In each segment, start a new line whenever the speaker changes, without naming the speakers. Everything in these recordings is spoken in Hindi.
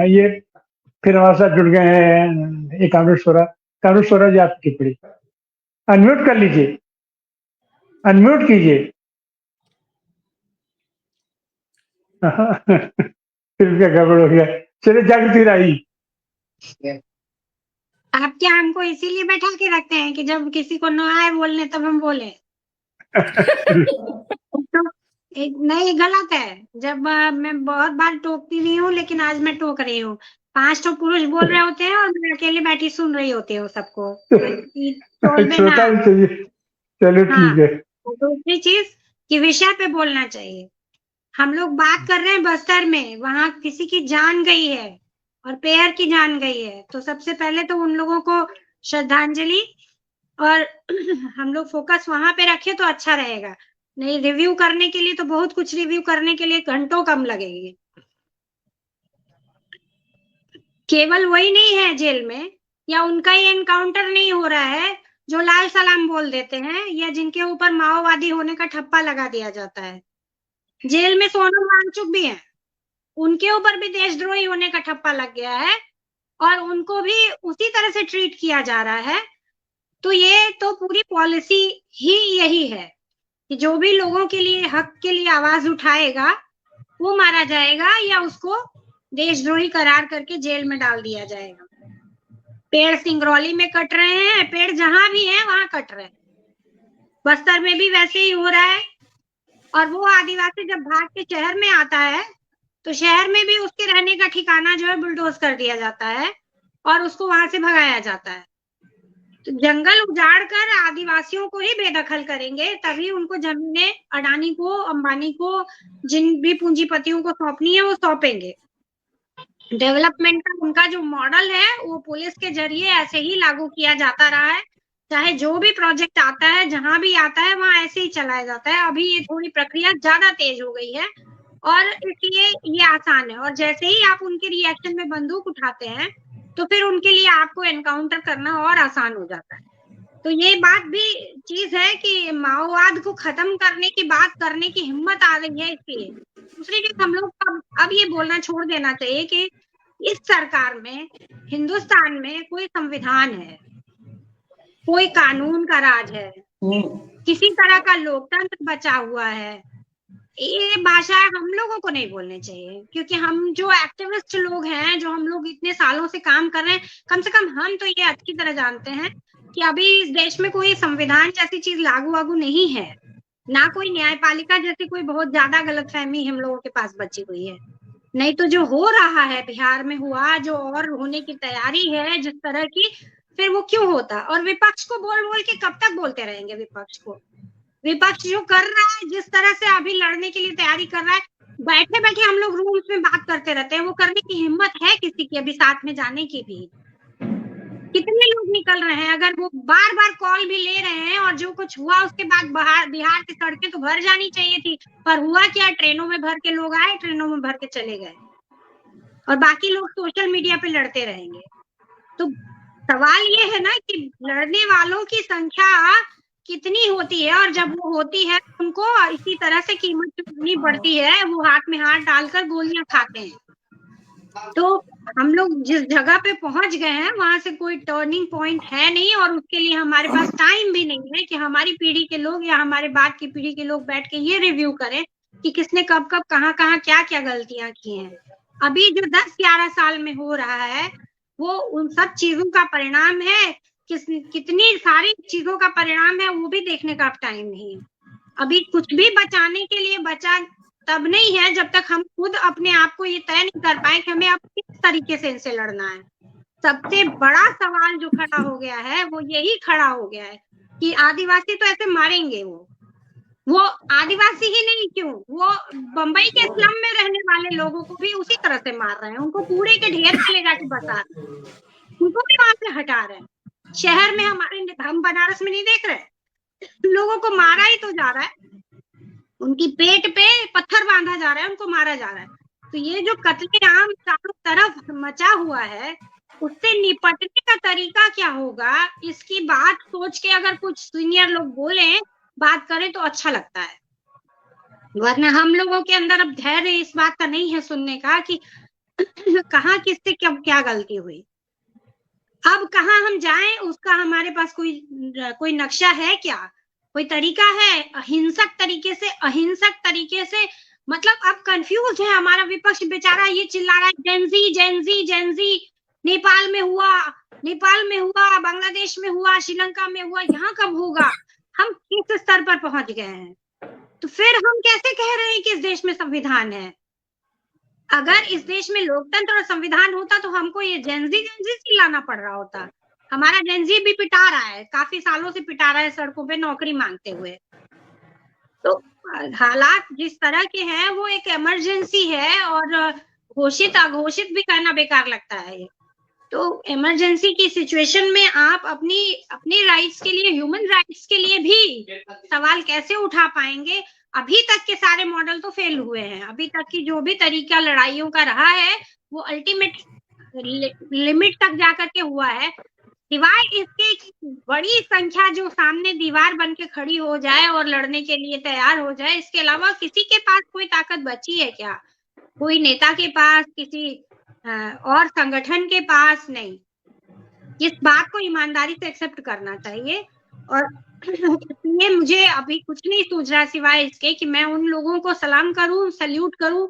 ये फिर हमारे साथ जुड़ गए हैं एक कानून स्वरा जी, आपकी टिप्पणी। अनम्यूट कर लीजिए, अनम्यूट कीजिए। फिर क्या गड़बड़ हो गया। चलिए जागृति राही।
आप क्या हमको इसीलिए बैठा के रखते हैं कि जब किसी को न आए बोलने तब हम बोले? तो नहीं, गलत है। जब मैं बहुत बार टोकती नहीं हूँ, लेकिन आज मैं टोक रही हूँ। 5 तो पुरुष बोल रहे होते हैं और मैं अकेले बैठी सुन रही होती हूँ सबको।
छोटा भी चाहिए। चलो ठीक है।
दूसरी चीज कि विषय पे बोलना चाहिए। हम लोग बात कर रहे हैं बस्तर में, वहां किसी की जान गई है और पेयर की जान गई है, तो सबसे पहले तो उन लोगों को श्रद्धांजलि और हम लोग फोकस वहां पे रखे तो अच्छा रहेगा। नहीं, रिव्यू करने के लिए तो बहुत कुछ रिव्यू करने के लिए घंटों कम लगेंगे। केवल वही नहीं है जेल में, या उनका ही एनकाउंटर नहीं हो रहा है जो लाल सलाम बोल देते हैं, या जिनके ऊपर माओवादी होने का ठप्पा लगा दिया जाता है। जेल में सोनम वांगचुक भी है, उनके ऊपर भी देशद्रोही होने का ठप्पा लग गया है और उनको भी उसी तरह से ट्रीट किया जा रहा है। तो ये तो पूरी पॉलिसी ही यही है कि जो भी लोगों के लिए, हक के लिए आवाज उठाएगा वो मारा जाएगा या उसको देशद्रोही करार करके जेल में डाल दिया जाएगा। पेड़ सिंगरौली में कट रहे हैं, पेड़ जहां भी है वहां कट रहे हैं। बस्तर में भी वैसे ही हो रहा है। और वो आदिवासी जब भाग के शहर में आता है तो शहर में भी उसके रहने का ठिकाना जो है बुलडोज कर दिया जाता है और उसको वहां से भगाया जाता है। तो जंगल उजाड़ कर आदिवासियों को ही बेदखल करेंगे, तभी उनको जमीनें अडानी को, अंबानी को, जिन भी पूंजीपतियों को सौंपनी है वो सौंपेंगे। डेवलपमेंट का उनका जो मॉडल है वो पुलिस के जरिए ऐसे ही लागू किया जाता रहा है। चाहे जो भी प्रोजेक्ट आता है, जहां भी आता है वहां ऐसे ही चलाया जाता है। अभी ये थोड़ी प्रक्रिया ज्यादा तेज हो गई है और इसलिए ये आसान है। और जैसे ही आप उनके रिएक्शन में बंदूक उठाते हैं तो फिर उनके लिए आपको एनकाउंटर करना और आसान हो जाता है। तो ये बात भी चीज है कि माओवाद को खत्म करने की बात करने की हिम्मत आ गई है। इसलिए दूसरी चीज हम लोग अब ये बोलना छोड़ देना चाहिए कि इस सरकार में, हिंदुस्तान में कोई संविधान है, कोई कानून का राज है, किसी तरह का लोकतंत्र बचा हुआ है। ये भाषा हम लोगों को नहीं बोलनी चाहिए, क्योंकि हम जो एक्टिविस्ट लोग हैं, जो हम लोग इतने सालों से काम कर रहे हैं, कम से कम हम तो ये अच्छी तरह जानते हैं कि अभी इस देश में कोई संविधान जैसी चीज लागू वागू नहीं है, ना कोई न्यायपालिका जैसी कोई बहुत ज्यादा गलतफहमी हम लोगों के पास बची हुई है। नहीं तो जो हो रहा है बिहार में हुआ, जो और होने की तैयारी है जिस तरह की, फिर वो क्यों होता? और विपक्ष को बोल बोल के कब तक बोलते रहेंगे? विपक्ष जो कर रहा है, जिस तरह से अभी लड़ने के लिए तैयारी कर रहा है, बैठे बैठे हम लोग रूम्स में बात करते रहते हैं, वो करने की हिम्मत है किसी की अभी साथ में जाने की भी? कितने लोग निकल रहे हैं? अगर वो बार बार कॉल भी ले रहे हैं और जो कुछ हुआ उसके बाद बिहार की सड़कें तो भर जानी चाहिए थी, पर हुआ क्या? ट्रेनों में भर के लोग आए, ट्रेनों में भर के चले गए और बाकी लोग सोशल मीडिया पे लड़ते रहेंगे। तो सवाल ये है ना कि लड़ने वालों की संख्या कितनी होती है, और जब वो होती है उनको इसी तरह से कीमत चुकानी पड़ती है, वो हाथ में हाथ डालकर गोलियां खाते हैं। तो हम लोग जिस जगह पे पहुंच गए हैं वहां से कोई टर्निंग पॉइंट है नहीं, और उसके लिए हमारे पास टाइम भी नहीं है कि हमारी पीढ़ी के लोग या हमारे बाद की पीढ़ी के लोग बैठ के ये रिव्यू करें कि किसने कब कब कहाँ कहाँ क्या क्या गलतियां की हैं। अभी जो 10-11 साल में हो रहा है वो उन सब चीजों का परिणाम है, कितनी सारी चीजों का परिणाम है वो भी देखने का टाइम नहीं है। अभी कुछ भी बचाने के लिए बचा तब नहीं है जब तक हम खुद अपने आप को ये तय नहीं कर पाए कि हमें अब किस तरीके से इनसे लड़ना है। सबसे बड़ा सवाल जो खड़ा हो गया है वो यही खड़ा हो गया है कि आदिवासी तो ऐसे मारेंगे, वो आदिवासी ही नहीं क्यों, वो बंबई के स्लम में रहने वाले लोगों को भी उसी तरह से मार रहे हैं, उनको कूड़े के ढेर पे ले जाके बसा रहे हैं, उनको भी वहां से हटा रहे हैं। शहर में हम बनारस में नहीं देख रहे, लोगों को मारा ही तो जा रहा है, उनकी पेट पे पत्थर बांधा जा रहा है, उनको मारा जा रहा है। तो ये जो कत्लेआम चारों तरफ मचा हुआ है, उससे निपटने का तरीका क्या होगा, इसकी बात सोच के अगर कुछ सीनियर लोग बोले, बात करें तो अच्छा लगता है। वरना हम लोगों के अंदर अब धैर्य इस बात का नहीं है सुनने का कि कहाँ किससे क्या गलती हुई। अब कहाँ हम जाएं उसका हमारे पास कोई नक्शा है क्या, कोई तरीका है। अहिंसक तरीके से मतलब अब कंफ्यूज है हमारा विपक्ष बेचारा, ये चिल्ला रहा है जेंजी जेंजी जेंजी। नेपाल में हुआ, बांग्लादेश में हुआ, श्रीलंका में हुआ, यहाँ कब होगा। हम किस स्तर पर पहुंच गए हैं। तो फिर हम कैसे कह रहे हैं कि इस देश में संविधान है। अगर इस देश में लोकतंत्र और संविधान होता तो हमको ये जेंजी चिल्लाना पड़ रहा होता। हमारा जेंजी भी पिटा रहा है, काफी सालों से पिटा रहा है सड़कों पे नौकरी मांगते हुए। तो हालात जिस तरह के हैं वो एक इमरजेंसी है, और घोषित अघोषित भी करना बेकार लगता है ये। तो इमरजेंसी की सिचुएशन में आप अपनी राइट्स के लिए, ह्यूमन राइट्स के लिए भी सवाल कैसे उठा पाएंगे। अभी तक के सारे मॉडल तो फेल हुए हैं। अभी तक की जो भी तरीका लड़ाइयों का रहा है वो अल्टीमेट लिमिट तक जाकर के हुआ है। सिवाय इसके बड़ी संख्या जो सामने दीवार बन के खड़ी हो जाए और लड़ने के लिए तैयार हो जाए, इसके अलावा किसी के पास कोई ताकत बची है क्या। कोई नेता के पास, किसी और संगठन के पास नहीं। इस बात को ईमानदारी से एक्सेप्ट करना चाहिए। और इसलिए मुझे अभी कुछ नहीं सूझ रहा सिवाय इसके कि मैं उन लोगों को सलाम करूं, सल्यूट करूं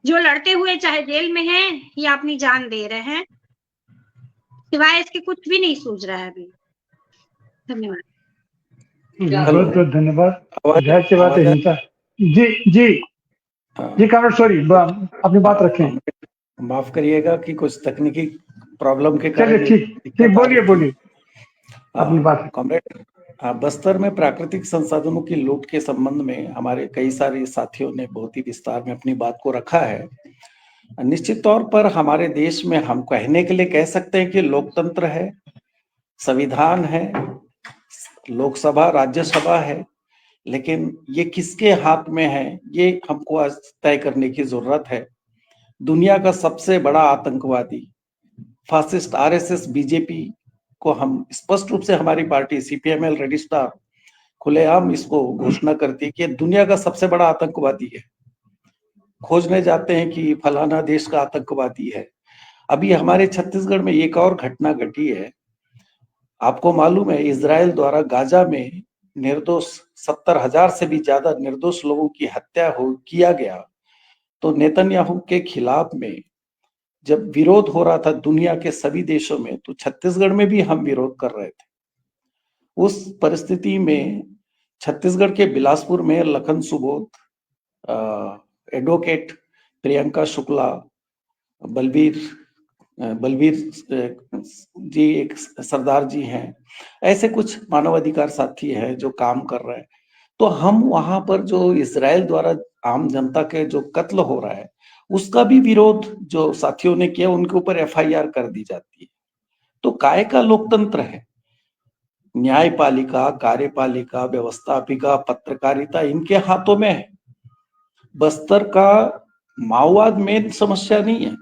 जो लड़ते हुए चाहे जेल में हैं या अपनी जान दे रहे हैं। सिवाय इसके कुछ भी नहीं सूझ रहा है अभी। धन्यवाद।
बहुत बहुत धन्यवाद।
आवाज
जाहिर सी बात है
आवाज
हिंसा। जी जी जी कमरेड, सॉरी अपनी बात रखें।
माफ करिएगा कि कुछ तकनीकी प्रॉब्लम के
चलिए
कारण
ठीक ठीक, बोलिए अपनी बात।
कॉमरेड, बस्तर में प्राकृतिक संसाधनों की लूट के संबंध में हमारे कई सारे साथियों ने बहुत ही विस्तार में अपनी बात को रखा है। निश्चित तौर पर हमारे देश में हम कहने के लिए कह सकते हैं कि लोकतंत्र है, संविधान है, लोकसभा राज्यसभा है, लेकिन ये किसके हाथ में है ये हमको आज तय करने की जरूरत है। दुनिया का सबसे बड़ा आतंकवादी फासिस्ट आरएसएस बीजेपी को हम स्पष्ट रूप से हमारी पार्टी सीपीएमएल रजिस्ट्रार खुलेआम इसको घोषणा करती है कि दुनिया का सबसे बड़ा आतंकवादी है। खोजने जाते हैं कि फलाना देश का आतंकवादी है। अभी हमारे छत्तीसगढ़ में एक और घटना घटी है। आपको मालूम है इजराइल द्वारा गाजा में निर्दोष 70,000 से भी ज्यादा निर्दोष लोगों की हत्या किया गया। तो नेतन्याहू के खिलाफ में जब विरोध हो रहा था दुनिया के सभी देशों में, तो छत्तीसगढ़ में भी हम विरोध कर रहे थे। उस परिस्थिति में छत्तीसगढ़ के बिलासपुर में लखन सुबोध, एडवोकेट प्रियंका शुक्ला, बलबीर जी एक सरदार जी हैं, ऐसे कुछ मानवाधिकार साथी हैं जो काम कर रहे हैं। तो हम वहां पर जो इजराइल द्वारा आम जनता के जो कत्ल हो रहा है उसका भी विरोध जो साथियों ने किया, उनके ऊपर एफआईआर कर दी जाती है। तो काय का लोकतंत्र है। न्यायपालिका, कार्यपालिका, व्यवस्थापिका, पत्रकारिता इनके हाथों में है। बस्तर का माओवाद में समस्या नहीं है।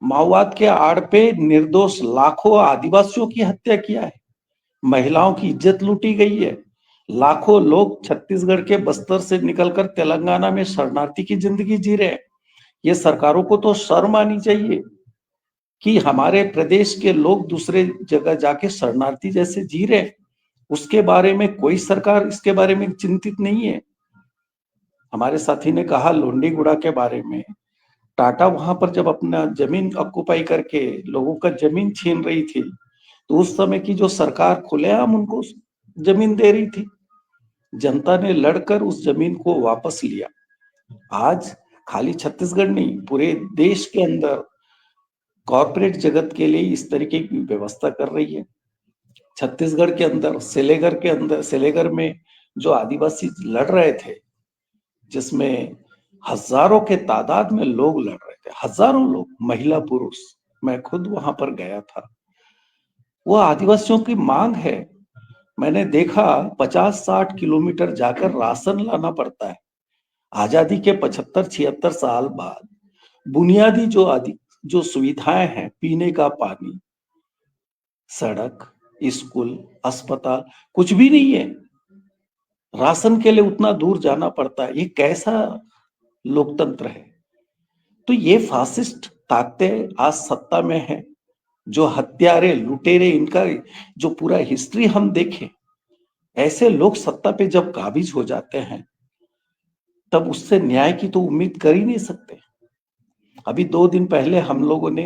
माओवाद के आड़ पे निर्दोष लाखों आदिवासियों की हत्या किया है, महिलाओं की इज्जत लूटी गई है, लाखों लोग छत्तीसगढ़ के बस्तर से निकलकर तेलंगाना में शरणार्थी की जिंदगी जी रहे हैं। ये सरकारों को तो शर्म आनी चाहिए कि हमारे प्रदेश के लोग दूसरे जगह जाके शरणार्थी जैसे जी रहे हैं। उसके बारे में कोई सरकार इसके बारे में चिंतित नहीं है। हमारे साथी ने कहा लोंडीगुड़ा के बारे में, टाटा वहां पर जब अपना जमीन ऑक्युपाई करके लोगों का जमीन छीन रही थी तो उस समय की जो सरकार खुलेआम उनको जमीन दे रही थी। जनता ने लड़कर उस जमीन को वापस लिया। आज खाली छत्तीसगढ़ नहीं, पूरे देश के अंदर कॉरपोरेट जगत के लिए इस तरीके की व्यवस्था कर रही है। छत्तीसगढ़ के अंदर सेलेगर में जो आदिवासी लड़ रहे थे, जिसमें हजारों के तादाद में लोग लड़ रहे थे, हजारों लोग, महिला पुरुष, मैं खुद वहां पर गया था। वो आदिवासियों की मांग है। मैंने देखा 50-60 किलोमीटर जाकर राशन लाना पड़ता है। आजादी के 75-76 साल बाद बुनियादी जो सुविधाएं हैं, पीने का पानी, सड़क, स्कूल, अस्पताल, कुछ भी नहीं है। राशन के लिए उतना दूर जाना पड़ता है। ये कैसा लोकतंत्र है। तो ये फासिस्ट ताकतें आज सत्ता में है, जो हत्यारे लुटेरे, इनका जो पूरा हिस्ट्री हम देखें, ऐसे लोग सत्ता पे जब काबिज हो जाते हैं तब उससे न्याय की तो उम्मीद कर ही नहीं सकते। अभी 2 दिन पहले हम लोगों ने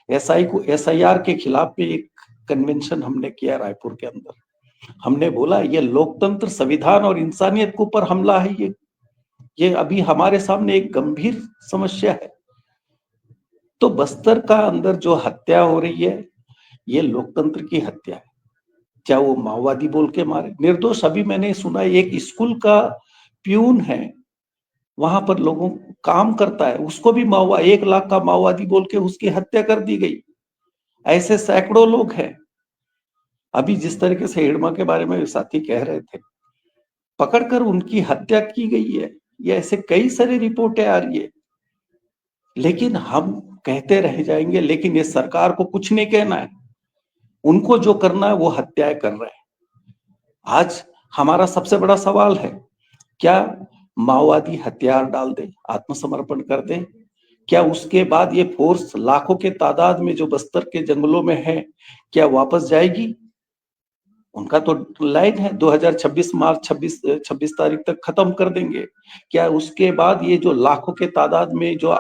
एसआईआर के खिलाफ में एक कन्वेंशन हमने किया रायपुर के अंदर। हमने बोला ये लोकतंत्र, संविधान और इंसानियत के ऊपर हमला है। ये अभी हमारे सामने एक गंभीर समस्या है। तो बस्तर का अंदर जो हत्या हो रही है, ये लोकतंत्र की हत्या है। क्या वो माओवादी बोल के मारे? निर्दोष। अभी मैंने सुना एक स्कूल का प्यून है, वहां पर लोगों काम करता है, उसको भी 1 लाख का माओवादी बोल के उसकी हत्या कर दी गई। ऐसे सैकड़ों लोग हैं। अभी जिस तरीके से हिडमा के बारे में साथी कह रहे थे, पकड़कर उनकी हत्या की गई है, ये ऐसे कई सारी रिपोर्टें आ रही है। लेकिन हम कहते रह जाएंगे, लेकिन ये सरकार को कुछ नहीं कहना है। उनको जो करना है वो हत्याएं कर रहे हैं। आज हमारा सबसे बड़ा सवाल है, क्या माओवादी हथियार डाल दे, आत्मसमर्पण कर दे? क्या उसके बाद ये फोर्स लाखों के तादाद में जो बस्तर के जंगलों में है, क्या वापस जाएगी? उनका तो लाइन है 2026 मार्च 26 तारीख तक खत्म कर देंगे। क्या उसके बाद ये जो लाखों के तादाद में जो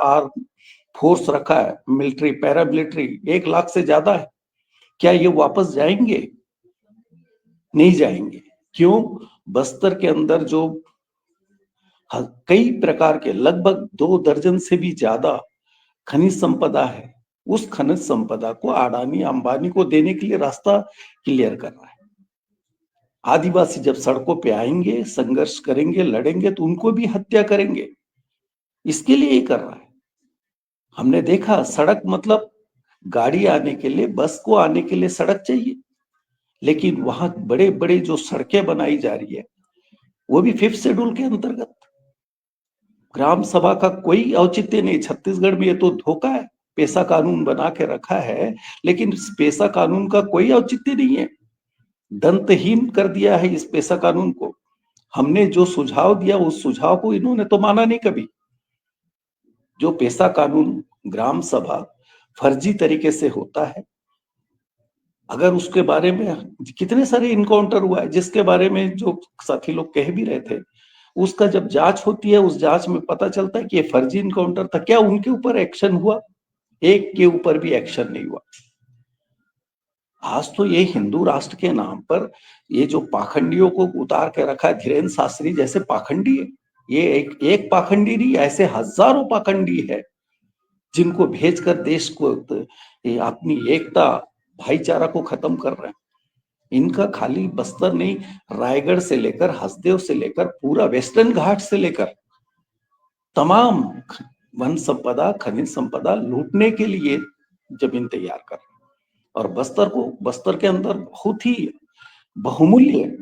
फोर्स रखा है, मिलिट्री, पैरामिलिट्री, 1 लाख से ज्यादा है, क्या ये वापस जाएंगे? नहीं जाएंगे। क्यों? बस्तर के अंदर जो कई प्रकार के लगभग 2 दर्जन से भी ज्यादा खनिज संपदा है, उस खनिज संपदा को अडानी अंबानी को देने के लिए रास्ता क्लियर कर रहा है। आदिवासी जब सड़कों पे आएंगे, संघर्ष करेंगे, लड़ेंगे, तो उनको भी हत्या करेंगे। इसके लिए ही कर रहा है। हमने देखा, सड़क मतलब गाड़ी आने के लिए, बस को आने के लिए सड़क चाहिए, लेकिन वहां बड़े बड़े जो सड़कें बनाई जा रही है, वो भी 5th शेड्यूल के अंतर्गत। ग्राम सभा का कोई औचित्य नहीं। छत्तीसगढ़ में ये तो धोखा है, पेशा कानून बना के रखा है, लेकिन इस पेशा कानून का कोई औचित्य नहीं है। दंतहीन कर दिया है इस पेशा कानून को। हमने जो सुझाव दिया, उस सुझाव को इन्होंने तो माना नहीं कभी। जो पेशा कानून, ग्राम सभा फर्जी तरीके से होता है, अगर उसके बारे में कितने सारे इनकाउंटर हुआ है, जिसके बारे में जो साथी लोग कह भी रहे थे, उसका जब जांच होती है, उस जांच में पता चलता है कि ये फर्जी इनकाउंटर था। क्या उनके ऊपर एक्शन हुआ? एक के ऊपर भी एक्शन नहीं हुआ। आज तो ये हिंदू राष्ट्र के नाम पर ये जो पाखंडियों को उतार के रखा है, धीरेन्द्र शास्त्री जैसे पाखंडी है, ये एक पाखंडी नहीं, ऐसे हजारों पाखंडी है, जिनको भेजकर देश को अपनी एकता, भाईचारा को खत्म कर रहे हैं। इनका खाली बस्तर नहीं, रायगढ़ से लेकर, हसदेव से लेकर, पूरा वेस्टर्न घाट से लेकर तमाम वन संपदा, खनिज संपदा लूटने के लिए जमीन तैयार कर रहे हैं। और बस्तर के अंदर बहुत ही बहुमूल्य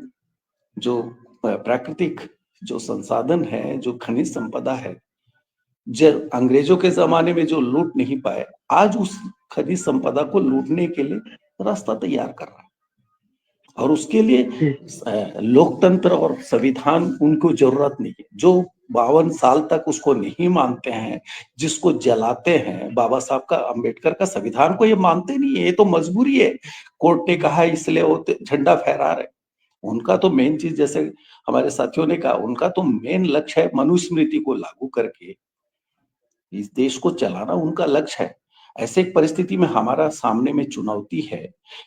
जो प्राकृतिक जो संसाधन है, जो खनिज संपदा है, जो अंग्रेजों के जमाने में जो लूट नहीं पाए, आज उस खनिज संपदा को लूटने के लिए रास्ता तैयार कर रहा है। और उसके लिए लोकतंत्र और संविधान उनको जरूरत नहीं है। जो 52 साल तक उसको नहीं मानते हैं, जिसको जलाते हैं, बाबा साहब का, अंबेडकर का संविधान को ये मानते नहीं है, ये तो मजबूरी है। कोर्ट ने कहा इसलिए वो झंडा फहरा रहे। उनका तो मेन चीज, जैसे हमारे साथियों ने कहा, उनका तो मेन लक्ष्य है मनुस्मृति को लागू करके इस देश को चलाना, उनका लक्ष्य है। ऐसे एक परिस्थिति में हमारा सामने में चुनौती है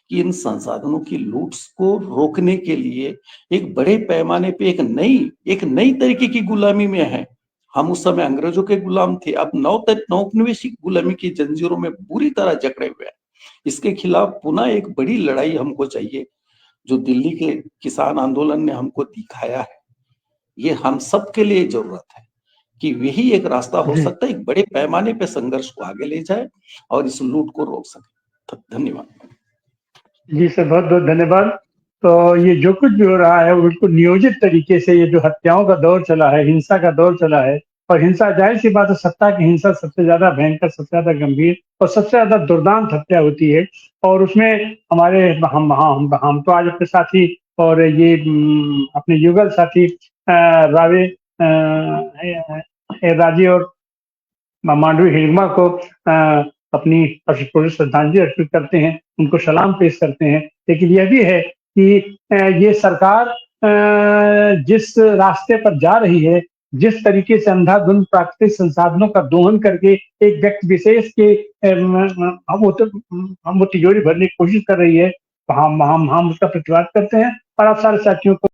कि इन संसाधनों की लूट को रोकने के लिए एक बड़े पैमाने पे एक नई तरीके की गुलामी में है। हम उस समय अंग्रेजों के गुलाम थे, अब नौपनिवेशिक गुलामी की जंजीरों में बुरी तरह जकड़े हुए हैं। इसके खिलाफ पुनः एक बड़ी लड़ाई हमको चाहिए, जो दिल्ली के किसान आंदोलन ने हमको दिखाया है। ये हम सब के लिए जरूरत है कि यही एक रास्ता हो सकता है, एक बड़े पैमाने पे संघर्ष को आगे ले जाए और इस लूट को रोक सके। धन्यवाद
जी सर, बहुत बहुत धन्यवाद। तो ये जो कुछ भी हो रहा है, उनको नियोजित तरीके से, ये जो हत्याओं का दौर चला है, हिंसा का दौर चला है, और हिंसा, जाहिर सी बात है, सत्ता की हिंसा सबसे ज्यादा भयंकर, सबसे ज्यादा गंभीर और सबसे ज्यादा दुर्दांत हत्या होती है। और उसमें हमारे हम तो आज अपने साथी और ये अपने युगल साथी रावे राजी और मांडवी हिरमा को अपनी पूरी श्रद्धांजलि अर्पित करते हैं, उनको सलाम पेश करते हैं। लेकिन यह भी है कि ये सरकार जिस रास्ते पर जा रही है, जिस तरीके से अंधाधुंध प्राकृतिक संसाधनों का दोहन करके एक व्यक्ति विशेष के हम वो तिजोरी भरने की कोशिश कर रही है, हम उसका प्रतिवाद करते हैं और आप सारे साथियों को